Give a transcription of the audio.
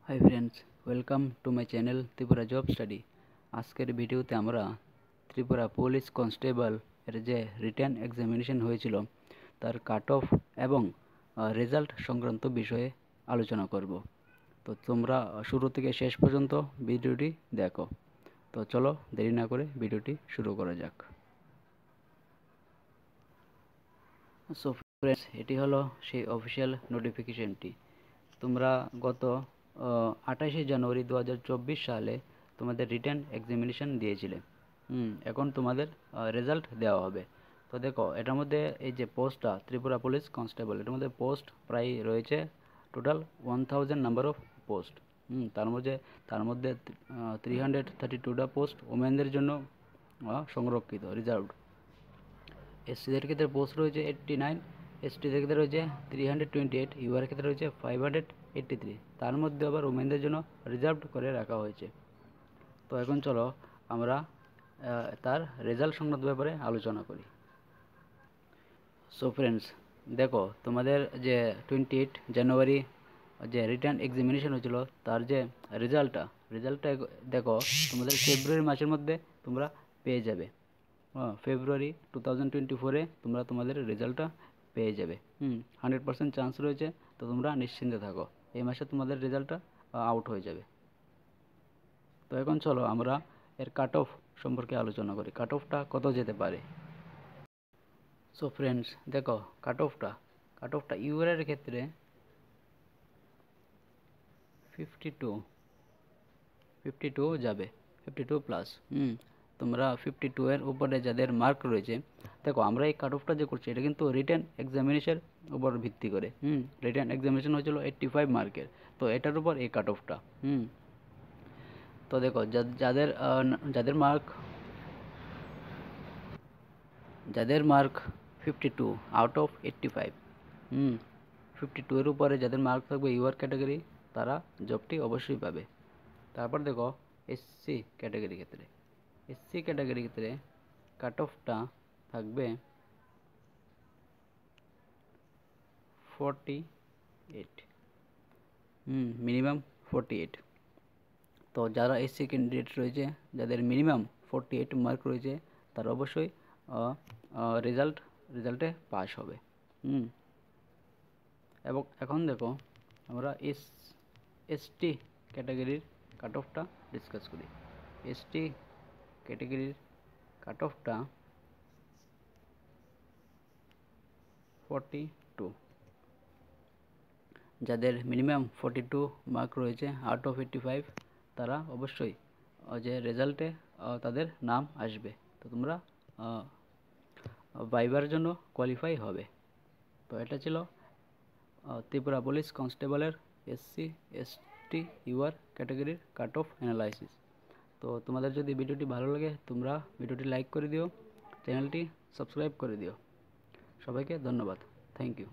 Hi friends, welcome to my channel Tripura job study. আজকের ভিডিওতে আমরা ত্রিপুরা পুলিশ কনস্টেবল এর যে রিটেন এক্সামিনেশন হয়েছিল তার কাট অফ এবং রেজাল্ট সংক্রান্ত বিষয়ে আলোচনা করব। তো তোমরা শুরু থেকে শেষ পর্যন্ত ভিডিওটি দেখো। তো চলো দেরি না করে ভিডিওটি শুরু করা যাক। সো ফ্রেন্ডস, এটি হলো সেই অফিসিয়াল নোটিফিকেশনটি। তোমরা গত 28শে জানুয়ারি 2024 সালে তোমাদের রিটেন এক্সামিনেশন দিয়েছিলে। এখন তোমাদের রেজাল্ট দেওয়া হবে। তো দেখো, এটার মধ্যে এই যে পোস্টটা ত্রিপুরা পুলিশ কনস্টেবল, এটার মধ্যে পোস্ট প্রায় রয়েছে টোটাল 1000 নাম্বার অফ পোস্ট। তার মধ্যে 332টা পোস্ট ওমেনদের জন্য সংরক্ষিত, রিজার্ভড। এসসিদের ক্ষেত্রে পোস্ট রয়েছে 89, এসটিদের ক্ষেত্রে রয়েছে 328, ইউআর ক্ষেত্রে রয়েছে 583। তার মধ্যে আবার ওমেনদের জন্য রিজার্ভড করে রাখা হয়েছে। তো এখন চলো আমরা তার রেজাল্ট সংক্রান্ত ব্যাপারে আলোচনা করি। সো ফ্রেন্ডস, দেখো, তোমাদের যে 28 জানুয়ারি যে রিটার্ন এক্সামিনেশন হয়েছিল তার যে রেজাল্টটা দেখো, তোমাদের ফেব্রুয়ারি মাসের মধ্যে তোমরা পেয়ে যাবে। ফেব্রুয়ারি 2024-এ তোমরা তোমাদের রেজাল্টটা পেয়ে যাবে। 100% চান্স রয়েছে। তো তোমরা নিশ্চিন্তে থাকো, এই মাসে তোমাদের রেজাল্টটা আউট হয়ে যাবে। তো এখন চলো আমরা এর কাট অফ সম্পর্কে আলোচনা করি। কাট অফটা কত যেতে পারে। সো ফ্রেন্ডস, দেখো, কাট অফটা ইউআরের ক্ষেত্রে 52 যাবে, 52 প্লাস। তোমরা 52 এর উপরে যাদের মার্ক রয়েছে, দেখো, আমরা এই কাট অফটা যে করছি এটা কিন্তু রিটেন এক্সামিনেশনের উপর ভিত্তি করে। রিটেন এক্সামিনেশন হয়েছিল 85 মার্কের, তো এটার উপর এই কাট অফটা। তো দেখো, যাদের মার্ক 52 আউট অফ 85, 52 এর উপরে যাদের মার্ক থাকবে ইউআর ক্যাটাগরি, তারা জবটি অবশ্যই পাবে। তারপর দেখো, এসসি ক্যাটাগরি ক্ষেত্রে কাট অফটা থাকবে 48, মিনিমাম 48। তো যারা এসসি ক্যান্ডিডেট রয়েছে, যাদের মিনিমাম 48 মার্ক রয়েছে, তারা অবশ্যই রেজাল্টে পাস হবে। এবং এখন দেখো, আমরা এসটি ক্যাটাগরির কাট অফটা ডিসকাস করি। এসটি ক্যাটাগরির কাট অফটা 42। যাদের মিনিমাম 42 মার্ক রয়েছে আউট অফ 85, তারা অবশ্যই যে রেজাল্টে তাদের নাম আসবে। তো তোমরা ভাইবার জন্য কোয়ালিফাই হবে। তো এটা ছিল ত্রিপুরা পুলিশ কনস্টেবলের এসসি এসটি ইউআর ক্যাটাগরির কাট অফ অ্যানালাইসিস। তো তোমাদের যদি ভিডিওটি ভালো লাগে, তোমরা ভিডিওটি লাইক করে দিও, চ্যানেলটি সাবস্ক্রাইব করে দিও। সবাইকে ধন্যবাদ। Thank you.